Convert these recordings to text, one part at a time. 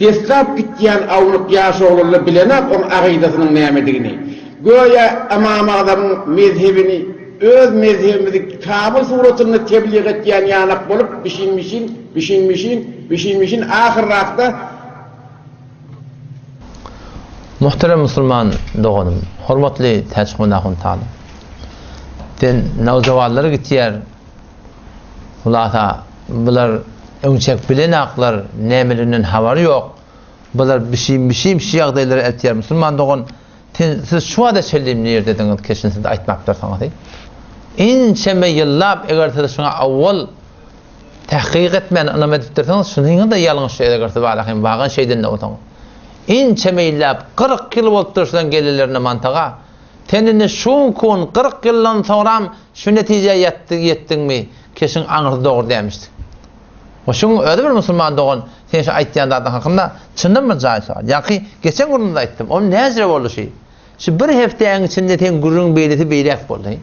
Desrap gittiyen avlık yaşı olurlu bilenap onun aqidasının nämedigini. Göya amama adamın mezhebini, öz mezhebimizi kamil suratını tebliğ ettiyen yanak bolup bişinmişin ahirrakta. Muhterem Müslüman doğanım, hormatly täçmünahun talim. Den nawjawanlar gitýär. Ulata bular öňçek bilen aklar nämelerinden habary ýok. Bular bişim şiýagdaýlary etýär. Müslüman doğan siz şu ada çellim ner dediňiz kesin siz aýtmak dursaňyz. Inçeme ýyllap eger siz şuna awwal tahqiq etmän anama edipdirsiňiz, şunyň da ýalňyş şeýle garty barahym bagan şeýden de otaň. Inçeme ýyllap 40 ýyl bolupdursan gelelerine mantaga tenini şu kun 40 ýyldan soňram şu netije ýetdiňmi? Kesin aňyrdy dogry demişdi. Oşuň öde bir musulman doğan sen şu aýtýanlardan hakynda çyndymy jaýsa. Ýa-ki geçen gurunda aýtdym. O näzire boldy şi. Şu bir hefdeň içinde ten gurrun beýleti beýlek boldy.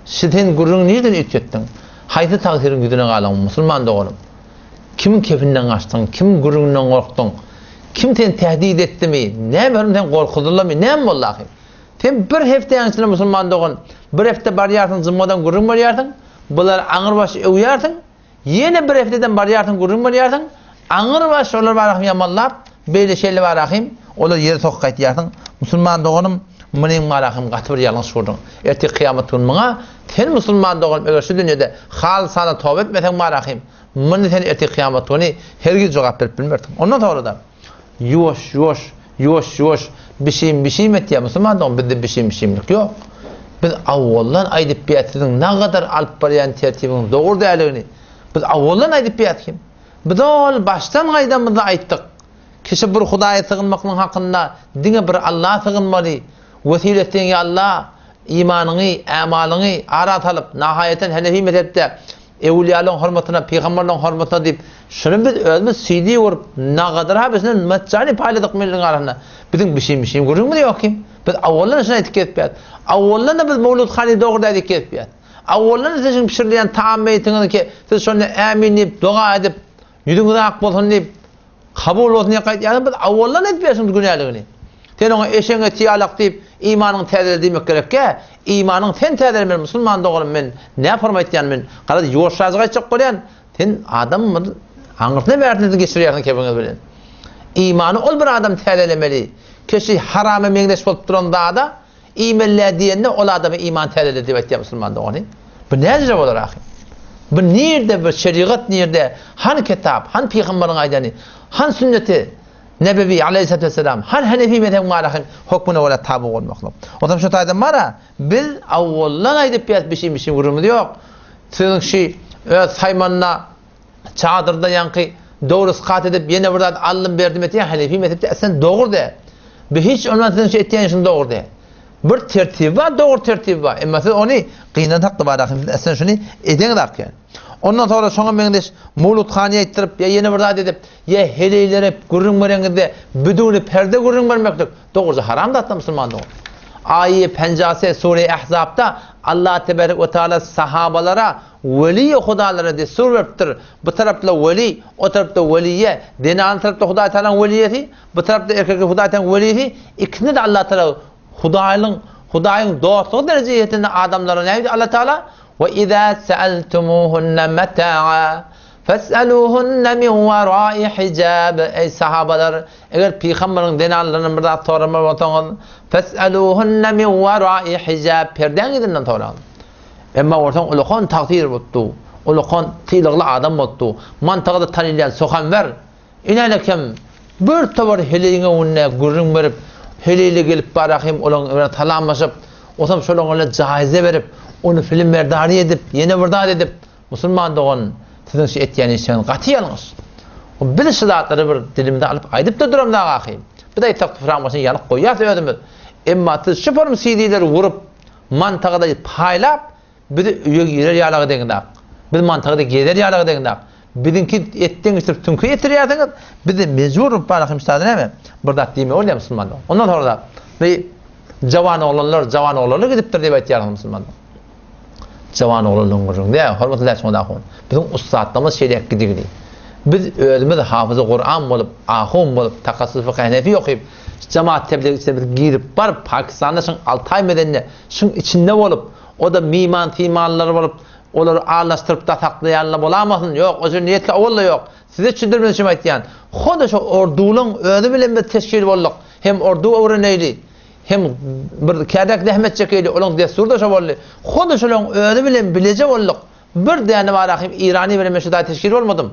Şiten gurrun nereden ütjetdiň? Haýsy tagsyryň güdüne galan musulman doğanım. Kim kefinden gaçdyň? Kim gurrundan gorkdyň? Kim ten tehdit etdimi? Näme sen gorkudylarmy? Näme bollaky? Sen bir hefdeň içinde musulman doğan, bir hefde barýarsyň zımmadan gurrun barýarsyň. Bular aňyrbaş öýýärdiň. Yine bir hefteden barýarsyň gurrun barýarsyň. Aňyrbaş olar barahym ýamanlap, beýle şeýle barahym, olar ýere sok gaýtýarsyň. Musulman doğanym, meniň barahym gaty bir ýalňyş gurdyň. Erti kıyamet günüňe sen musulman doğanym eger şu dünýede halsana tawba etmeseň barahym, meni sen erti kıyamet günü hergiz jogap berip bilmerdiň. Ondan sonra da yoş bişim etýär musulman doğan bizde bişimlik ýok. Biz awwaldan aýdyp biýetdiň nägadar alyp barýan tertibiň dogry däligini biz awwaldan aýdyp biýetdim. Biz ol baştan gaýdan aýtdyk. Kişi bir Hudaýa sığınmakyň hakynda diňe bir Allah sığınmaly. Wesiletden ya Allah imanyny, amalyny arat alyp nahaýeten Hanefi mezhepde ewliýalaryň hormatyna, peýgamberleriň hormatyna diýip şunu biz özümiz CD urup nägadar ha bizden matçany paýladyk milliň arasynda. Biziň bişim gurunmy ýok kim? Biz awwaldan şunu aýtyp ketýär. Awwaldan biz mawludhany dogry aýtyp ketýär. Awwaldan siz pişirilýän taam meýtiňiz ki siz şonu amin diýip doga edip ýüzüňiz ak bolsun diýip kabul bolsun diýip aýtýar. Biz awwaldan etmeýärsiňiz günäligini. Sen oňa eşeňe tiýalak diýip imanyň täzeledimek gerekkä? İmanyň sen täzelemeli musulman dogry men näme formatýan men? Garady ýoşazy gaýtjak bolýan. Sen adammy aňyrtna bärdiniz geçirýärsiň kebiňiz bilen. İmany ol bir adam täzelemeli. Kişi harama meňdeş bolup duran da imelli diýende ol adamy iman täzeledi diýip aýtýar musulman dogany. Bu näzire bolar ahy? Bu nerede bir şeriat nerede? Han kitap, han peýgamberiň aýdany, han sünneti Nebevi aleyhissalatu vesselam, han Hanefi mezhebi marahym hukmuna wala tabi bolmakly. Otam şu taýdan mara biz awwaldan aýdyp bişim gurumuz ýok. Sizin şi saýmanna çadyrda ýanky dogry skat edip ýene bir alym berdim etýän Hanefi mezhepde esen dogry de. Bu hiç ondan şey etýän şunu dogry de. Bir tertip var, dogry tertip var. Emma siz ony gynat hakda barahym esen şunu edeň dakýan. Ondan sonra şoňa meňdeş mawludhany aýtdyryp ýa ýene bir zat edip ýa heleýlere gurrun berende büdüni perde gurrun bermekdir. Dogry haram da musulman dogry. Aýy 50 Sure Ahzab'da Allah tebarek ve taala sahabalara veli hudalara destur beripdir. Bu tarapda veli, o tarapda veliye, dinan tarapda Hudaý taalaň veliyeti, bu tarapda erkek Hudaý taalaň veliyeti, ikisini de Allah taala Hudaýyň dostlugy derejeýetinde adamlara näýdi Allah taala? وَإِذَا سَأَلْتُمُوهُنَّ مَتَاعًا فَاسْأَلُوهُنَّ مِنْ وَرَاءِ حِجَابٍ. Ey sahabalar, eger peýgamberiň denanlaryny bir zat sorama bolsaňyz, فَاسْأَلُوهُنَّ مِنْ وَرَاءِ حِجَابٍ. Perden gidinden soraň. Emma ortaň ulukhan takdir boldy. Ulukhan tylygly adam boldy. Mantagda tanylýan sohan ver. Inelekem bir tobar heleýiňe önne gurrun berip, heleýle gelip barahym olaň talanmaşyp, otam şolaňa jaýyze berip onu film berdari edip, yeni berdari edip, musulman doğan sizin şu etýän işin gaty ýalňyş. O bir şidatlary bir dilimde alyp aýdyp da duram da gahy. Bir de takfiramasyny ýalyp goýýar ödümüz. Emma siz şu form CD-leri vurup, mantagda paýlap, bir üýe girer ýalagy deňde. Bir mantagda girer ýalagy deňde. Bizinki etdiň işler tünkü etirýärsiňiz, bizi mejbur barahym istadi näme? Bir dat diýme bolýar musulman. Ondan sonra da jawan oğlanlar gidipdir diýip aýtýar musulman. Jawan oğlanlaryň gurrun diýär, hormatly şonda. Bizim ustadlarymız şeýle gidigi. Biz özümüz hafızı Kur'an bolup, ahum bolup, takassus fıkıh Hanefi okuyup, cemaat tebliğ içinde bir girip barıp Pakistan'da şun Altay medenine şun içinde bolup, o da miman timanları bolup, onları ağırlaştırıp da taklayanla bolamasın. Yok, o zaman niyetle oğulla yok. Size çündürmeniz için aytyan. Hoda şu ordulun özü bilen bir teşkil bolluk. Hem ordu öğreneyli, hem bir kärdak rahmet çekeyli, onun desturda şu bolli. Hoda şunun özü bilen bilece bolluk. Bir däne var ahim İrani bilen meşruda teşkil olmadım.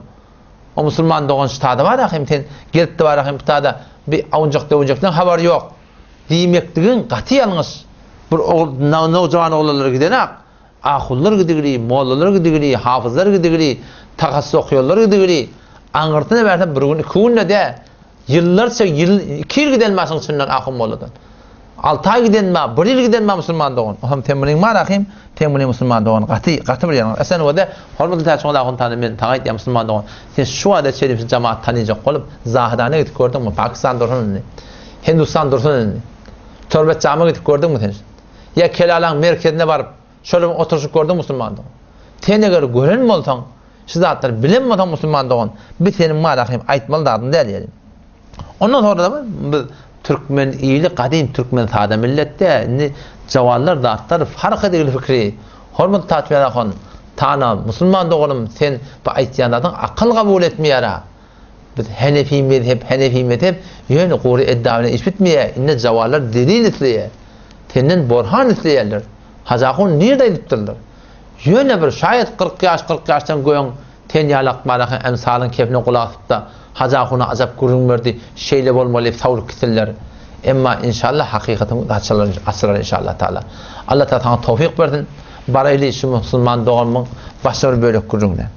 O Müslüman doğan ştada var ahim ten gelip de var ahim ştada bir avuncakdan haber yok. Diýmekdigin gaty ýalňyş. Bir nowjawan oğlanlar gidenak, ahullar gidigiri, mollalar gidigiri, hafızlar gidigiri, takassus okuyorlar gidigiri. Aňyrtyna berse bir gün 2 günde de yıllarça 2 ýyl gidenmäsiň sünnet ahum molladan. 6 ay gidenmä, 1 ýyl gidenmä Müslüman doğan. Hem temeliň var ahim, temeliň Müslüman doğan gaty bir ýalňyş. Esen wada hormatly täçiňler ahum tany men taýýat ýa Müslüman doğan. Sen şu wada şerif cemaat tanıjak bolup zahidana gidip gördüňmi? Pakistan dursun, Hindistan dursun. Törbet camiye gidip gördüňmi sen? Ya Kelalaň merkezine barıp şöyle oturuşup gördüň Müslüman doğan. Teneger gören bolsaň, şu zatlar bilenmeden Müslüman doğan. Bir senin malahim aýtmaly dadyn däl. Ondan sonra da biz Türkmen iyili kadim Türkmen sada milletde jawarlar zatlar fark edildi fikri. Hormat tatbiqat tana Müslüman doğanım sen bu aýtýanlardan akıl kabul etmeýär. Biz Hanefi mezhep ýöne gowy eddawyny iş bitmeýär. Inne jawarlar delil etleýär. Tenden borhan etleýärler. Hazakun nerede edipdirler? Ýöne bir şaýat 40 ýaşdan goýan ten ýalak baraky emsalyň kepine gulak tutda Hazakuny azap görünmerdi. Şeýle bolmaly tawr kitler. Emma inşallah hakykatyny açylar inşallah taala. Allah taala tawfik bersin. Baraýly şu Müslüman doğanmyň başary bölek gürüňden.